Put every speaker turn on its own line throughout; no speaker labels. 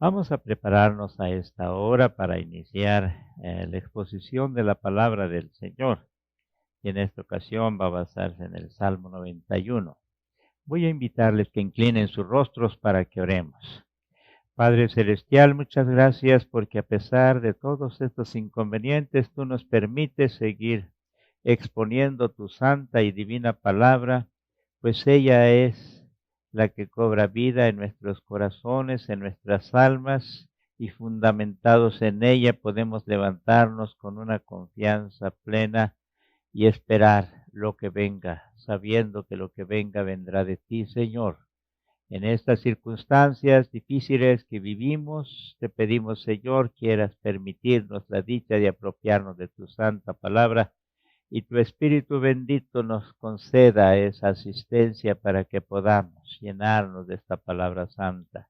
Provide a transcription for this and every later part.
Vamos a prepararnos a esta hora para iniciar la exposición de la palabra del Señor. Y en esta ocasión va a basarse en el Salmo 91. Voy a invitarles que inclinen sus rostros para que oremos. Padre Celestial, muchas gracias porque a pesar de todos estos inconvenientes, tú nos permites seguir exponiendo tu santa y divina palabra, pues ella es la que cobra vida en nuestros corazones, en nuestras almas, y fundamentados en ella podemos levantarnos con una confianza plena y esperar lo que venga, sabiendo que lo que venga vendrá de ti, Señor. En estas circunstancias difíciles que vivimos, te pedimos, Señor, quieras permitirnos la dicha de apropiarnos de tu santa palabra y tu Espíritu bendito nos conceda esa asistencia para que podamos llenarnos de esta palabra santa.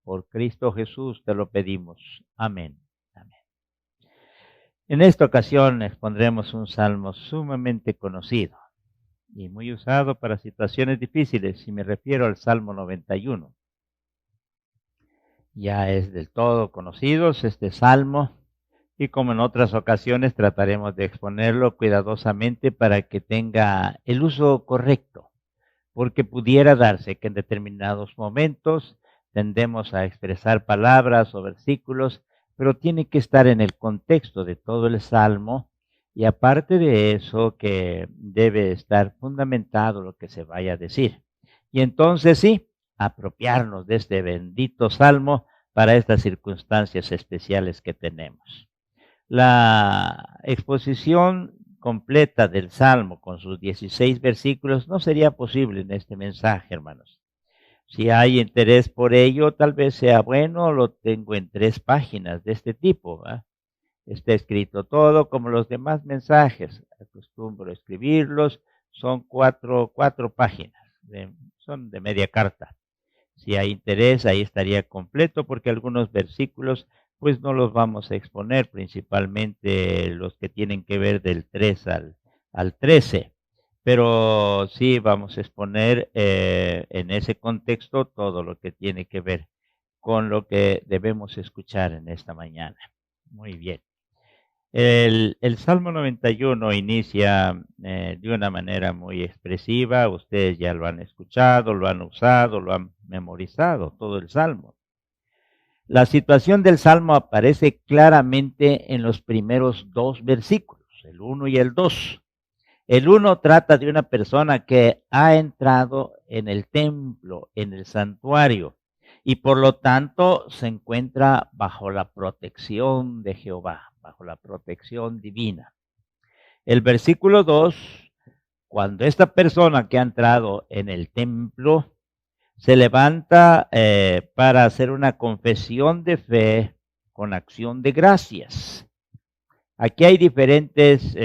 Por Cristo Jesús te lo pedimos. Amén. Amén. En esta ocasión expondremos un salmo sumamente conocido y muy usado para situaciones difíciles, y me refiero al Salmo 91. Ya es del todo conocido este salmo, y como en otras ocasiones trataremos de exponerlo cuidadosamente para que tenga el uso correcto, porque pudiera darse que en determinados momentos tendemos a expresar palabras o versículos, pero tiene que estar en el contexto de todo el salmo. Y aparte de eso, que debe estar fundamentado lo que se vaya a decir. Y entonces sí, apropiarnos de este bendito salmo para estas circunstancias especiales que tenemos. La exposición completa del salmo con sus 16 versículos no sería posible en este mensaje, hermanos. Si hay interés por ello, tal vez sea bueno, lo tengo en 3 páginas de este tipo, ¿verdad? Está escrito todo como los demás mensajes. Acostumbro a escribirlos. Son cuatro páginas. Son de media carta. Si hay interés, ahí estaría completo, porque algunos versículos pues no los vamos a exponer, principalmente los que tienen que ver del 3 al 13. Pero sí vamos a exponer en ese contexto todo lo que tiene que ver con lo que debemos escuchar en esta mañana. Muy bien. El Salmo 91 inicia de una manera muy expresiva. Ustedes ya lo han escuchado, lo han usado, lo han memorizado, todo el Salmo. La situación del Salmo aparece claramente en los primeros 2 versículos, el 1 y el 2. El 1 trata de una persona que ha entrado en el templo, en el santuario, y por lo tanto se encuentra bajo la protección de Jehová, bajo la protección divina. El versículo 2, cuando esta persona que ha entrado en el templo se levanta para hacer una confesión de fe con acción de gracias. Aquí hay diferentes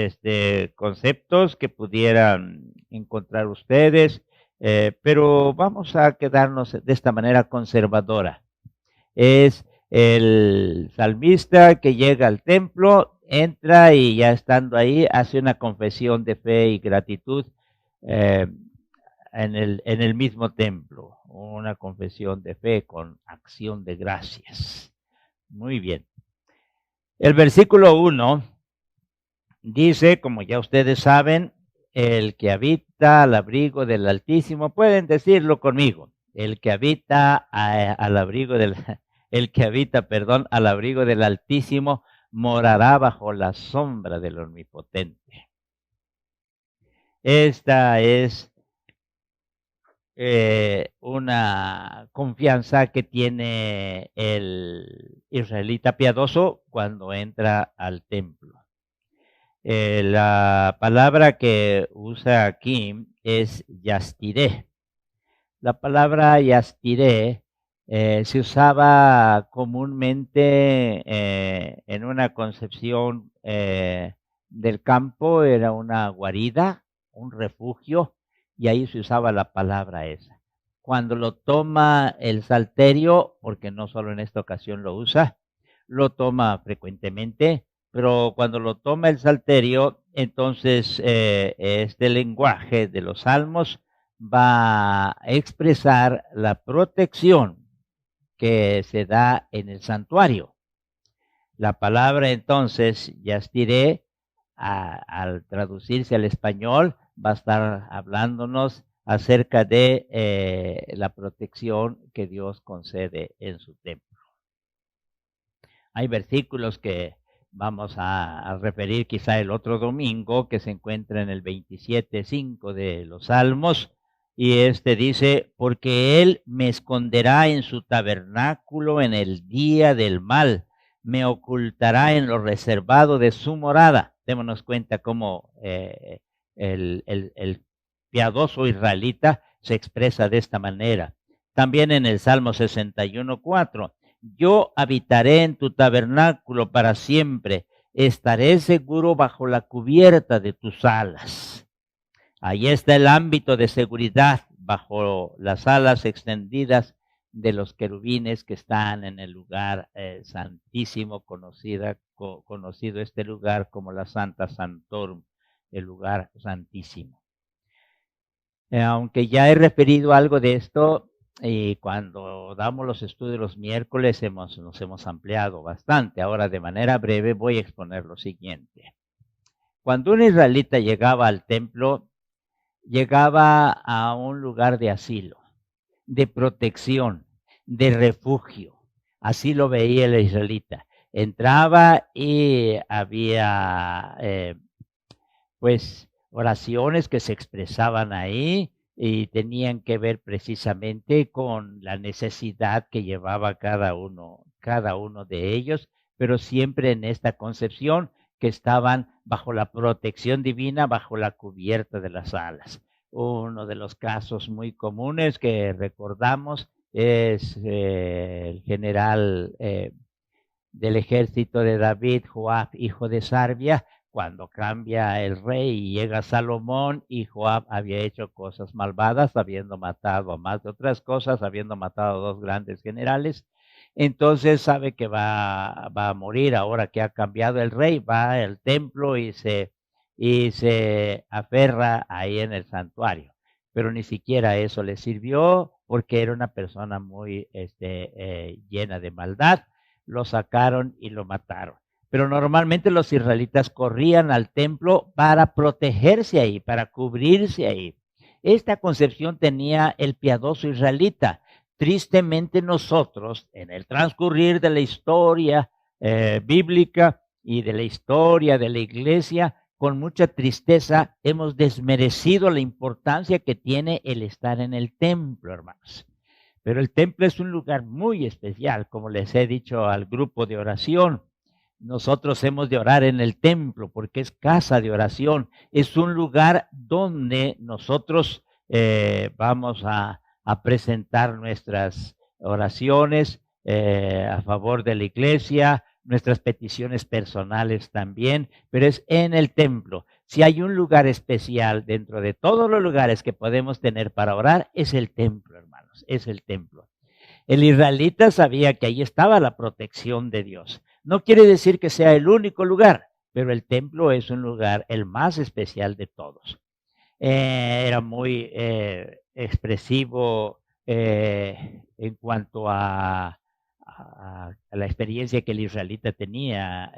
conceptos que pudieran encontrar ustedes, pero vamos a quedarnos de esta manera conservadora. Es el salmista que llega al templo, entra y ya estando ahí hace una confesión de fe y gratitud en el mismo templo, una confesión de fe con acción de gracias. Muy bien. El versículo 1 dice, como ya ustedes saben, el que habita al abrigo del Altísimo, pueden decirlo conmigo, el que habita al abrigo del, el que habita, al abrigo del Altísimo morará bajo la sombra del Omnipotente. Esta es una confianza que tiene el israelita piadoso cuando entra al templo. La palabra que usa aquí es yastiré. La palabra yastiré se usaba comúnmente en una concepción del campo, era una guarida, un refugio, y ahí se usaba la palabra esa. Cuando lo toma el salterio, porque no solo en esta ocasión lo usa, lo toma frecuentemente, pero cuando lo toma el salterio, entonces este lenguaje de los salmos va a expresar la protección que se da en el santuario. La palabra entonces, yastiré, al traducirse al español, va a estar hablándonos acerca de la protección que Dios concede en su templo. Hay versículos que vamos a referir quizá el otro domingo, que se encuentra en el 27:5 de los Salmos, y dice, porque Él me esconderá en su tabernáculo en el día del mal, me ocultará en lo reservado de su morada. Démonos cuenta cómo el piadoso israelita se expresa de esta manera. También en el Salmo 61:4, yo habitaré en tu tabernáculo para siempre, estaré seguro bajo la cubierta de tus alas. Ahí está el ámbito de seguridad, bajo las alas extendidas de los querubines que están en el lugar santísimo, conocido este lugar como la Santa Santorum, el lugar santísimo. Aunque ya he referido algo de esto, y cuando damos los estudios los miércoles nos hemos ampliado bastante. Ahora, de manera breve, voy a exponer lo siguiente. Cuando un israelita llegaba al templo, llegaba a un lugar de asilo, de protección, de refugio. Así lo veía el israelita. Entraba y había, oraciones que se expresaban ahí y tenían que ver precisamente con la necesidad que llevaba cada uno de ellos, pero siempre en esta concepción que estaban bajo la protección divina, bajo la cubierta de las alas. Uno de los casos muy comunes que recordamos es el general del ejército de David, Joab, hijo de Sarvia, cuando cambia el rey y llega Salomón, y Joab había hecho cosas malvadas, habiendo matado, a más de otras cosas, habiendo matado a 2 grandes generales. Entonces sabe que va a morir ahora que ha cambiado el rey, va al templo y se aferra ahí en el santuario. Pero ni siquiera eso le sirvió, porque era una persona muy llena de maldad. Lo sacaron y lo mataron. Pero normalmente los israelitas corrían al templo para protegerse ahí, para cubrirse ahí. Esta concepción tenía el piadoso israelita. Tristemente nosotros, en el transcurrir de la historia bíblica y de la historia de la iglesia, con mucha tristeza hemos desmerecido la importancia que tiene el estar en el templo, hermanos. Pero el templo es un lugar muy especial, como les he dicho al grupo de oración. Nosotros hemos de orar en el templo porque es casa de oración. Es un lugar donde nosotros vamos a presentar nuestras oraciones a favor de la iglesia, nuestras peticiones personales también, pero es en el templo. Si hay un lugar especial dentro de todos los lugares que podemos tener para orar, es el templo, hermanos, es el templo. El israelita sabía que ahí estaba la protección de Dios. No quiere decir que sea el único lugar, pero el templo es un lugar el más especial de todos. Era muy expresivo en cuanto a la experiencia que el israelita tenía,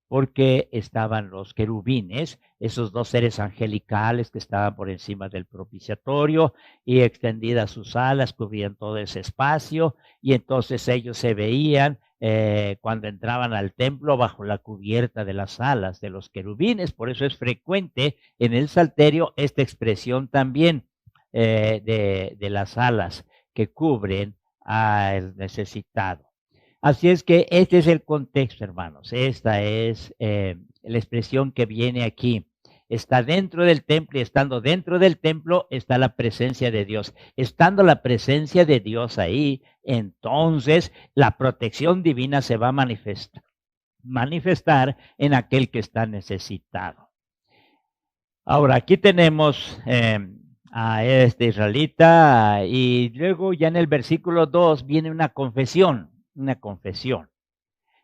porque estaban los querubines, esos 2 seres angelicales que estaban por encima del propiciatorio, y extendidas sus alas cubrían todo ese espacio, y entonces ellos se veían cuando entraban al templo bajo la cubierta de las alas de los querubines. Por eso es frecuente en el Salterio esta expresión también de las alas que cubren al necesitado. Así es que este es el contexto, hermanos. Esta es la expresión que viene aquí. Está dentro del templo, y estando dentro del templo está la presencia de Dios. Estando la presencia de Dios ahí, entonces la protección divina se va a manifestar en aquel que está necesitado. Ahora, aquí tenemos a este israelita, y luego ya en el versículo 2 viene una confesión.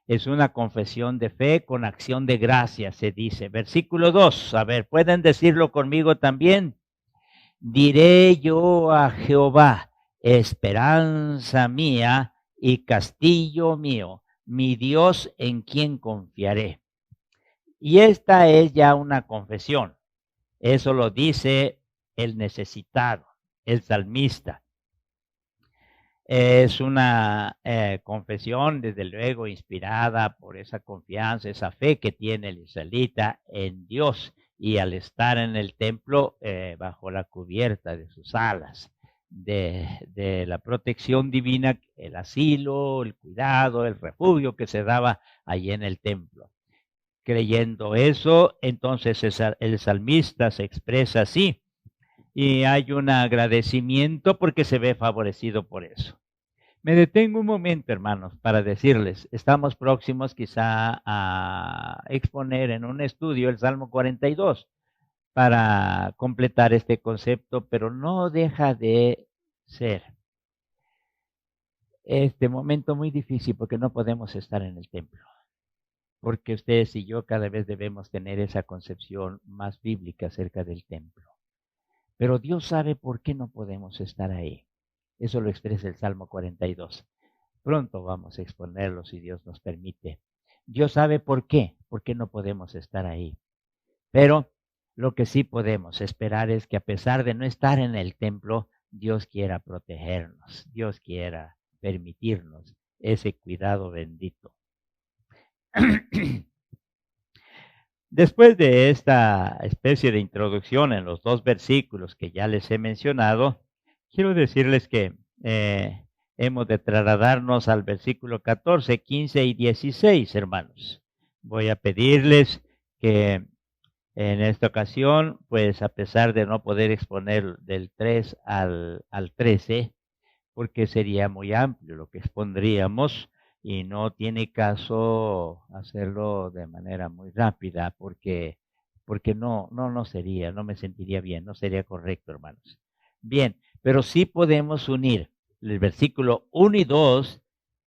Es una confesión de fe con acción de gracia, se dice. Versículo 2, a ver, ¿pueden decirlo conmigo también? Diré yo a Jehová, esperanza mía y castillo mío, mi Dios en quien confiaré. Y esta es ya una confesión. Eso lo dice el necesitado, el salmista. Es una confesión, desde luego, inspirada por esa confianza, esa fe que tiene el israelita en Dios y al estar en el templo bajo la cubierta de sus alas, de la protección divina, el asilo, el cuidado, el refugio que se daba allí en el templo. Creyendo eso, entonces el salmista se expresa así y hay un agradecimiento porque se ve favorecido por eso. Me detengo un momento, hermanos, para decirles, estamos próximos quizá a exponer en un estudio el Salmo 42 para completar este concepto, pero no deja de ser este momento muy difícil porque no podemos estar en el templo, porque ustedes y yo cada vez debemos tener esa concepción más bíblica acerca del templo. Pero Dios sabe por qué no podemos estar ahí. Eso lo expresa el Salmo 42. Pronto vamos a exponerlo si Dios nos permite. Dios sabe por qué no podemos estar ahí. Pero lo que sí podemos esperar es que a pesar de no estar en el templo, Dios quiera protegernos, Dios quiera permitirnos ese cuidado bendito. Después de esta especie de introducción en los dos versículos que ya les he mencionado, quiero decirles que hemos de trasladarnos al versículo 14, 15 y 16, hermanos. Voy a pedirles que en esta ocasión, pues a pesar de no poder exponer del 3 al 13, porque sería muy amplio lo que expondríamos, y no tiene caso hacerlo de manera muy rápida, porque no sería, no me sentiría bien, no sería correcto, hermanos. Bien, pero sí podemos unir el versículo 1 y 2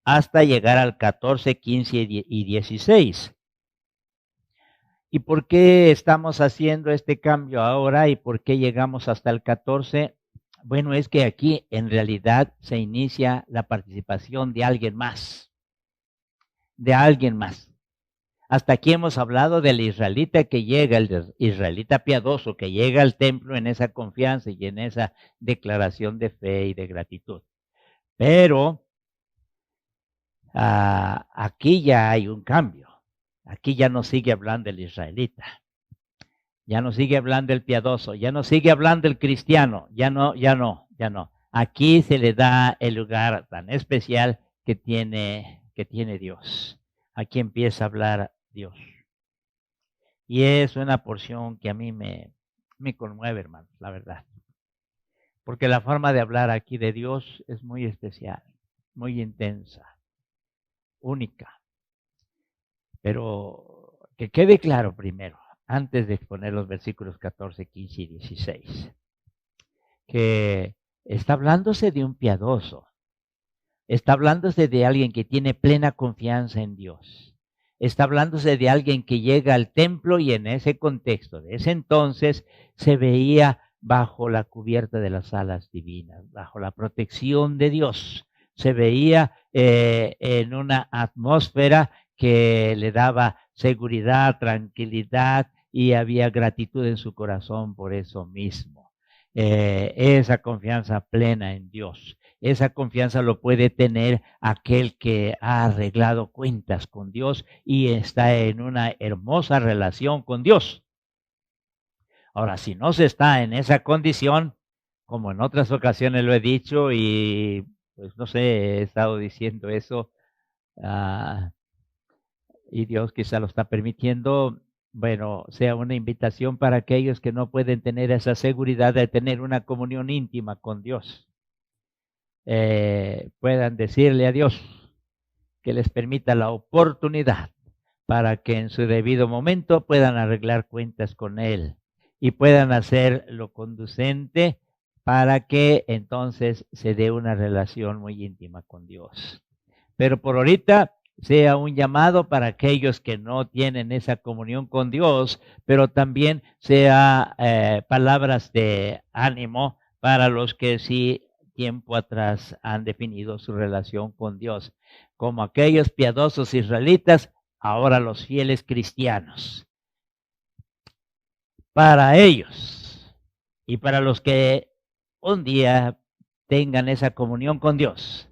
hasta llegar al 14, 15 y 16. ¿Y por qué estamos haciendo este cambio ahora y por qué llegamos hasta el 14? Bueno, es que aquí en realidad se inicia la participación de alguien más. De alguien más. Hasta aquí hemos hablado del israelita que llega, el israelita piadoso que llega al templo en esa confianza y en esa declaración de fe y de gratitud. Pero aquí ya hay un cambio. Aquí ya no sigue hablando el israelita. Ya no sigue hablando el piadoso. Ya no sigue hablando el cristiano. Ya no. Aquí se le da el lugar tan especial que tiene Dios. Aquí empieza a hablar Dios. Y es una porción que a mí me conmueve, hermanos, la verdad. Porque la forma de hablar aquí de Dios es muy especial, muy intensa, única. Pero que quede claro primero, antes de exponer los versículos 14, 15 y 16, que está hablándose de un piadoso. Está hablándose de alguien que tiene plena confianza en Dios. Está hablándose de alguien que llega al templo y en ese contexto, de ese entonces, se veía bajo la cubierta de las alas divinas, bajo la protección de Dios. Se veía en una atmósfera que le daba seguridad, tranquilidad y había gratitud en su corazón por eso mismo. Esa confianza plena en Dios. Esa confianza lo puede tener aquel que ha arreglado cuentas con Dios y está en una hermosa relación con Dios. Ahora, si no se está en esa condición, como en otras ocasiones lo he dicho y pues no sé, he estado diciendo eso y Dios quizá lo está permitiendo, bueno, sea una invitación para aquellos que no pueden tener esa seguridad de tener una comunión íntima con Dios. Puedan decirle a Dios que les permita la oportunidad para que en su debido momento puedan arreglar cuentas con Él y puedan hacer lo conducente para que entonces se dé una relación muy íntima con Dios. Pero por ahorita sea un llamado para aquellos que no tienen esa comunión con Dios, pero también sea palabras de ánimo para los que sí tiempo atrás han definido su relación con Dios, como aquellos piadosos israelitas, ahora los fieles cristianos. Para ellos y para los que un día tengan esa comunión con Dios,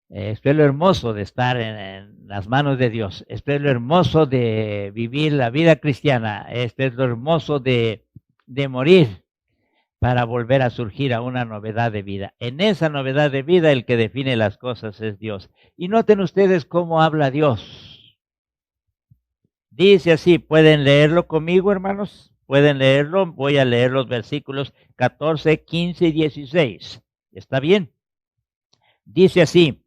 esto es lo hermoso de estar en las manos de Dios. Esto es lo hermoso de vivir la vida cristiana. Esto es lo hermoso de morir para volver a surgir a una novedad de vida. En esa novedad de vida el que define las cosas es Dios. Y noten ustedes cómo habla Dios. Dice así, ¿pueden leerlo conmigo, hermanos? ¿Pueden leerlo? Voy a leer los versículos 14, 15 y 16. ¿Está bien? Dice así,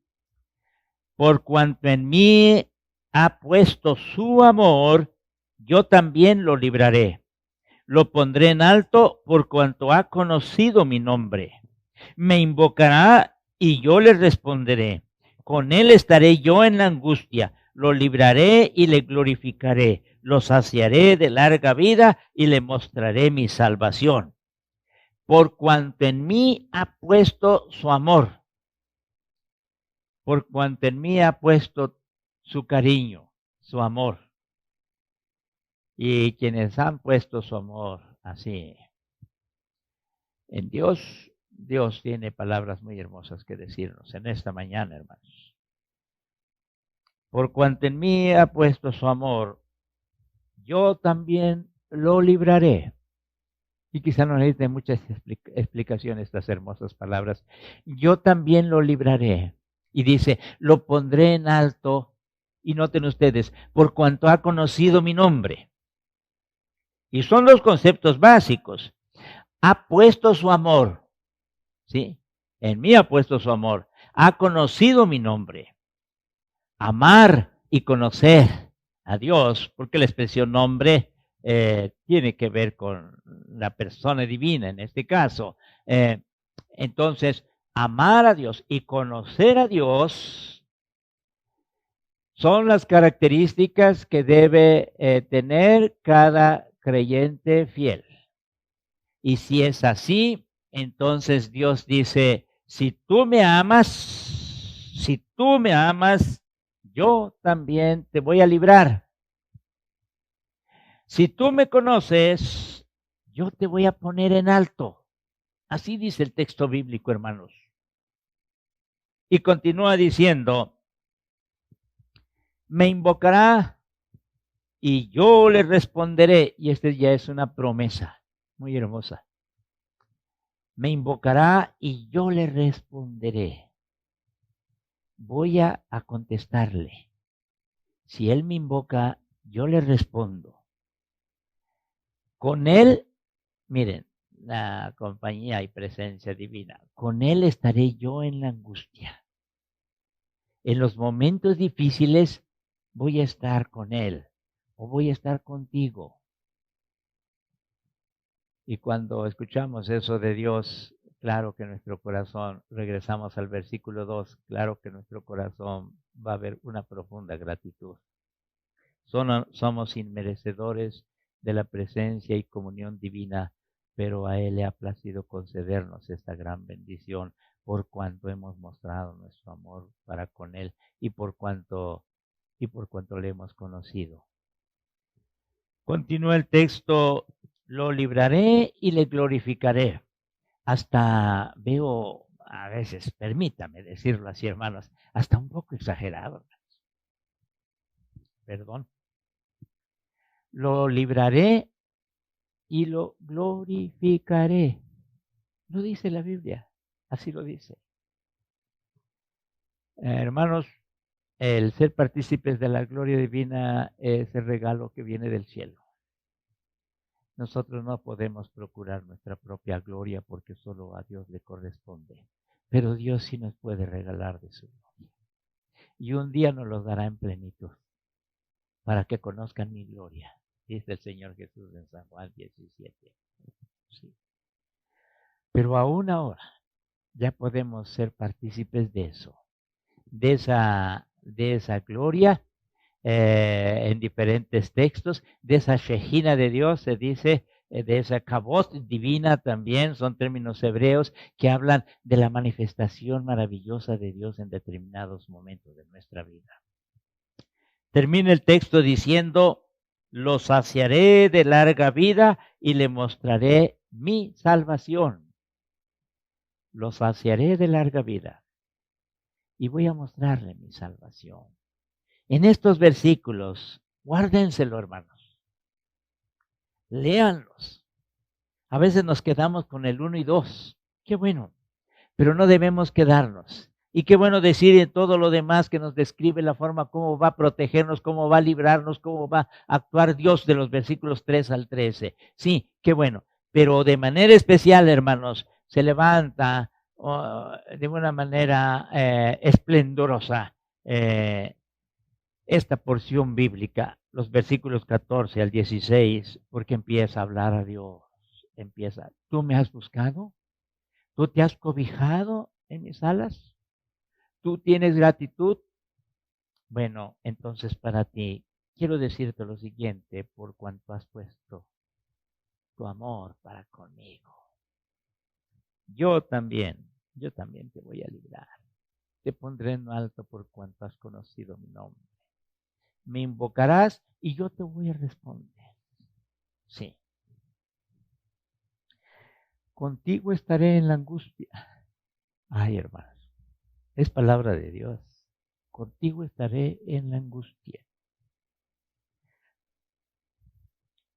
por cuanto en mí ha puesto su amor, yo también lo libraré. Lo pondré en alto por cuanto ha conocido mi nombre. Me invocará y yo le responderé. Con él estaré yo en la angustia. Lo libraré y le glorificaré. Lo saciaré de larga vida y le mostraré mi salvación. Por cuanto en mí ha puesto su amor. Por cuanto en mí ha puesto su cariño, su amor. Y quienes han puesto su amor así en Dios, Dios tiene palabras muy hermosas que decirnos en esta mañana, hermanos. Por cuanto en mí ha puesto su amor, yo también lo libraré. Y quizá no necesiten muchas explicaciones estas hermosas palabras. Yo también lo libraré. Y dice, lo pondré en alto. Y noten ustedes, por cuanto ha conocido mi nombre. Y son los conceptos básicos. Ha puesto su amor. ¿Sí? En mí ha puesto su amor. Ha conocido mi nombre. Amar y conocer a Dios, porque la expresión nombre tiene que ver con la persona divina en este caso. Entonces, amar a Dios y conocer a Dios son las características que debe tener cada creyente fiel. Y si es así, entonces Dios dice, si tú me amas, yo también te voy a librar. Si tú me conoces, yo te voy a poner en alto. Así dice el texto bíblico, hermanos. Y continúa diciendo, me invocará y yo le responderé. Y esta ya es una promesa muy hermosa. Me invocará y yo le responderé. Voy a contestarle. Si él me invoca, yo le respondo. Con él, miren, la compañía y presencia divina, con él estaré yo en la angustia. En los momentos difíciles voy a estar con él o voy a estar contigo. Y cuando escuchamos eso de Dios, claro que nuestro corazón, regresamos al versículo 2, claro que nuestro corazón va a haber una profunda gratitud. Somos inmerecedores de la presencia y comunión divina, pero a Él le ha placido concedernos esta gran bendición por cuanto hemos mostrado nuestro amor para con Él y por cuanto le hemos conocido. Continúa el texto, lo libraré y le glorificaré. Hasta veo, a veces, permítame decirlo así, hermanos, hasta un poco exagerado. Perdón. Lo libraré y lo glorificaré. Lo dice la Biblia, así lo dice. Hermanos, el ser partícipes de la gloria divina es el regalo que viene del cielo. Nosotros no podemos procurar nuestra propia gloria porque solo a Dios le corresponde. Pero Dios sí nos puede regalar de su gloria. Y un día nos lo dará en plenitud para que conozcan mi gloria, dice el Señor Jesús en San Juan 17. Sí. Pero aún ahora ya podemos ser partícipes de eso, de esa gloria en diferentes textos, de esa Shejina de Dios se dice de esa kabod divina también, son términos hebreos que hablan de la manifestación maravillosa de Dios en determinados momentos de nuestra vida. Termina el texto diciendo, lo saciaré de larga vida y le mostraré mi salvación. Lo saciaré de larga vida y voy a mostrarle mi salvación. En estos versículos, guárdenselo, hermanos. Léanlos. A veces nos quedamos con el 1 y 2. Qué bueno, pero no debemos quedarnos. Y qué bueno decir en todo lo demás que nos describe la forma cómo va a protegernos, cómo va a librarnos, cómo va a actuar Dios de los versículos 3 al 13. Sí, qué bueno. Pero de manera especial, hermanos, se levanta de una manera esplendorosa esta porción bíblica, los versículos 14 al 16, porque empieza a hablar a Dios. Empieza, ¿tú me has buscado? ¿Tú te has cobijado en mis alas? ¿Tú tienes gratitud? Bueno, entonces para ti, quiero decirte lo siguiente, por cuanto has puesto tu amor para conmigo. Yo también te voy a librar. Te pondré en alto por cuanto has conocido mi nombre. Me invocarás y yo te voy a responder. Sí. Contigo estaré en la angustia. Ay, hermanos, es palabra de Dios. Contigo estaré en la angustia.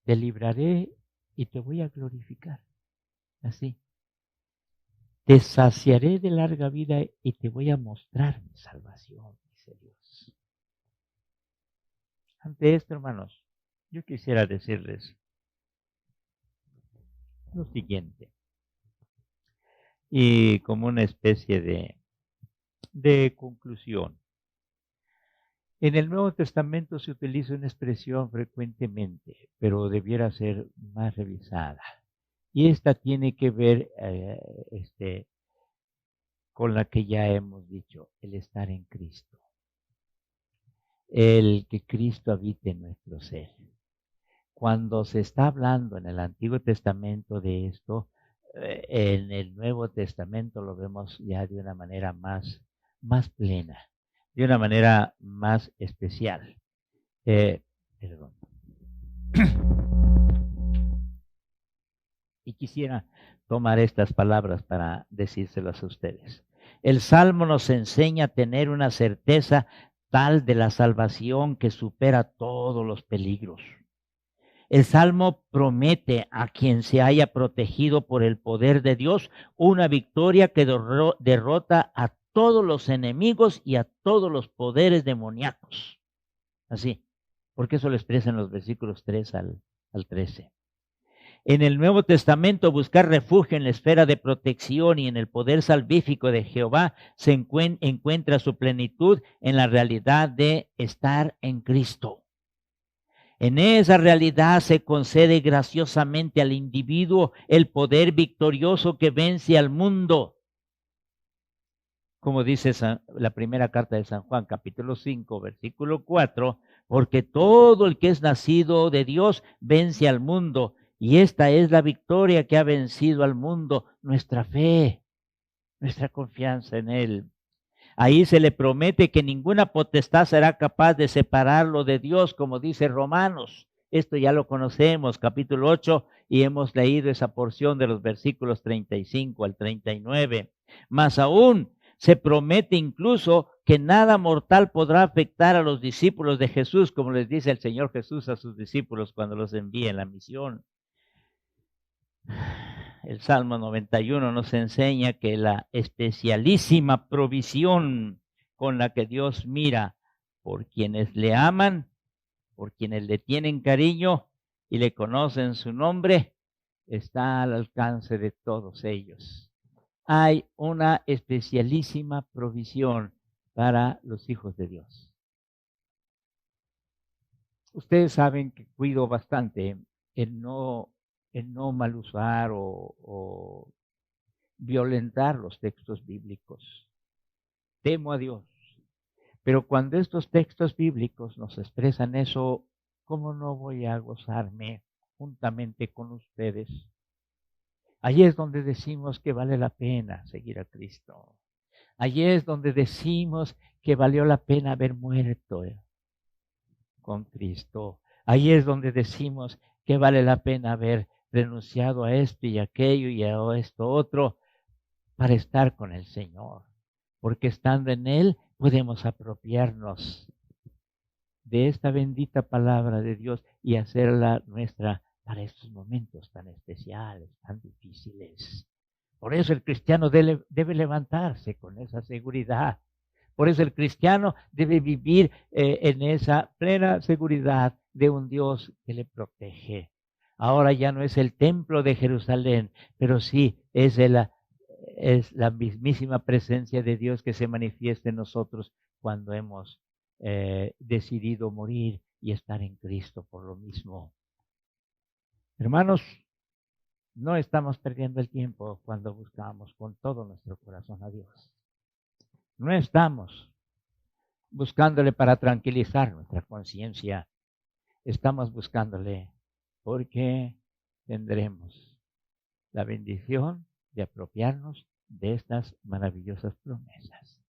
Te libraré y te voy a glorificar. Así. Te saciaré de larga vida y te voy a mostrar mi salvación, dice Dios. Ante esto, hermanos, yo quisiera decirles lo siguiente. Y como una especie de conclusión. En el Nuevo Testamento se utiliza una expresión frecuentemente, pero debiera ser más revisada. Y esta tiene que ver con la que ya hemos dicho, el estar en Cristo. El que Cristo habite en nuestro ser. Cuando se está hablando en el Antiguo Testamento de esto, en el Nuevo Testamento lo vemos ya de una manera más plena, de una manera más especial. Perdón. Y quisiera tomar estas palabras para decírselas a ustedes. El Salmo nos enseña a tener una certeza tal de la salvación que supera todos los peligros. El Salmo promete a quien se haya protegido por el poder de Dios una victoria que derrota a todos los enemigos y a todos los poderes demoníacos. Así, porque eso lo expresa en los versículos 3 al 13. En el Nuevo Testamento, buscar refugio en la esfera de protección y en el poder salvífico de Jehová se encuentra su plenitud en la realidad de estar en Cristo. En esa realidad se concede graciosamente al individuo el poder victorioso que vence al mundo. Como dice la primera carta de San Juan, capítulo 5, versículo 4, porque todo el que es nacido de Dios vence al mundo, y esta es la victoria que ha vencido al mundo, nuestra fe, nuestra confianza en Él. Ahí se le promete que ninguna potestad será capaz de separarlo de Dios, como dice Romanos. Esto ya lo conocemos, capítulo 8, y hemos leído esa porción de los versículos 35 al 39. Más aún, se promete incluso que nada mortal podrá afectar a los discípulos de Jesús, como les dice el Señor Jesús a sus discípulos cuando los envía en la misión. El Salmo 91 nos enseña que la especialísima provisión con la que Dios mira por quienes le aman, por quienes le tienen cariño y le conocen su nombre, está al alcance de todos ellos. Hay una especialísima provisión para los hijos de Dios. Ustedes saben que cuido bastante el no mal usar o violentar los textos bíblicos. Temo a Dios. Pero cuando estos textos bíblicos nos expresan eso, ¿cómo no voy a gozarme juntamente con ustedes. Allí es donde decimos que vale la pena seguir a Cristo. Allí es donde decimos que valió la pena haber muerto con Cristo. Allí es donde decimos que vale la pena haber renunciado a esto y aquello y a esto otro para estar con el Señor. Porque estando en Él podemos apropiarnos de esta bendita palabra de Dios y hacerla nuestra para estos momentos tan especiales, tan difíciles. Por eso el cristiano debe levantarse con esa seguridad. Por eso el cristiano debe vivir en esa plena seguridad de un Dios que le protege. Ahora ya no es el templo de Jerusalén, pero sí es la mismísima presencia de Dios que se manifiesta en nosotros cuando hemos decidido morir y estar en Cristo por lo mismo. Hermanos, no estamos perdiendo el tiempo cuando buscamos con todo nuestro corazón a Dios. No estamos buscándole para tranquilizar nuestra conciencia. Estamos buscándole porque tendremos la bendición de apropiarnos de estas maravillosas promesas.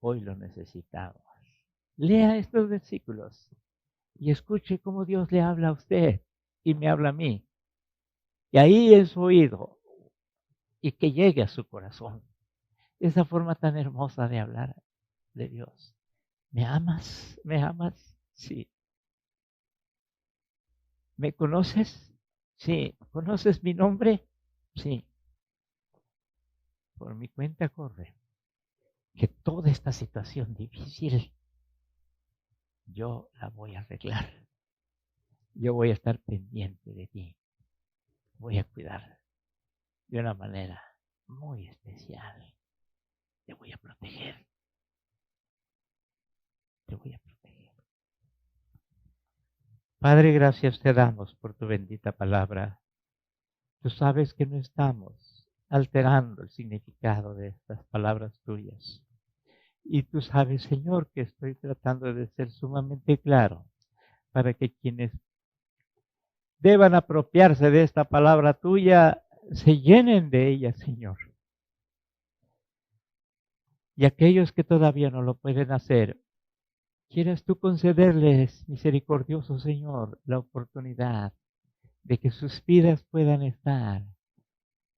Hoy lo necesitamos. Lea estos versículos y escuche cómo Dios le habla a usted y me habla a mí. Y ahí en su oído y que llegue a su corazón. Esa forma tan hermosa de hablar de Dios. ¿Me amas? ¿Me amas? Sí. ¿Me conoces? Sí. ¿Conoces mi nombre? Sí. Por mi cuenta corre que toda esta situación difícil yo la voy a arreglar. Yo voy a estar pendiente de ti. Voy a cuidar de una manera muy especial. Te voy a proteger. Te voy a proteger. Padre, gracias te damos por tu bendita palabra. Tú sabes que no estamos alterando el significado de estas palabras tuyas. Y tú sabes, Señor, que estoy tratando de ser sumamente claro para que quienes deban apropiarse de esta palabra tuya se llenen de ella, Señor. Y aquellos que todavía no lo pueden hacer, quieras tú concederles, misericordioso Señor, la oportunidad de que sus vidas puedan estar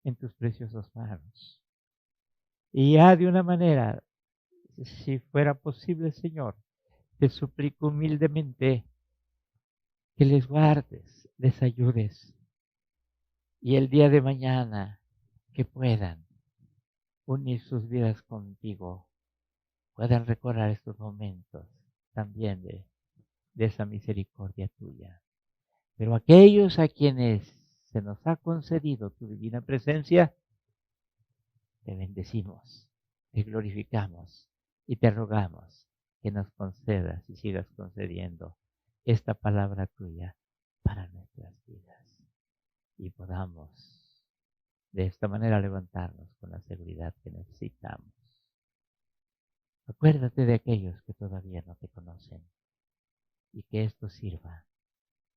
en tus preciosas manos. Y ya de una manera, si fuera posible, Señor, te suplico humildemente que les guardes, les ayudes. Y el día de mañana que puedan unir sus vidas contigo, puedan recordar estos momentos también de esa misericordia tuya. Pero aquellos a quienes se nos ha concedido tu divina presencia, te bendecimos, te glorificamos y te rogamos que nos concedas y sigas concediendo esta palabra tuya para nuestras vidas y podamos de esta manera levantarnos con la seguridad que necesitamos. Acuérdate de aquellos que todavía no te conocen y que esto sirva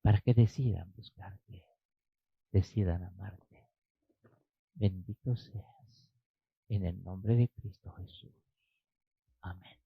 para que decidan buscarte, decidan amarte. Bendito seas en el nombre de Cristo Jesús. Amén.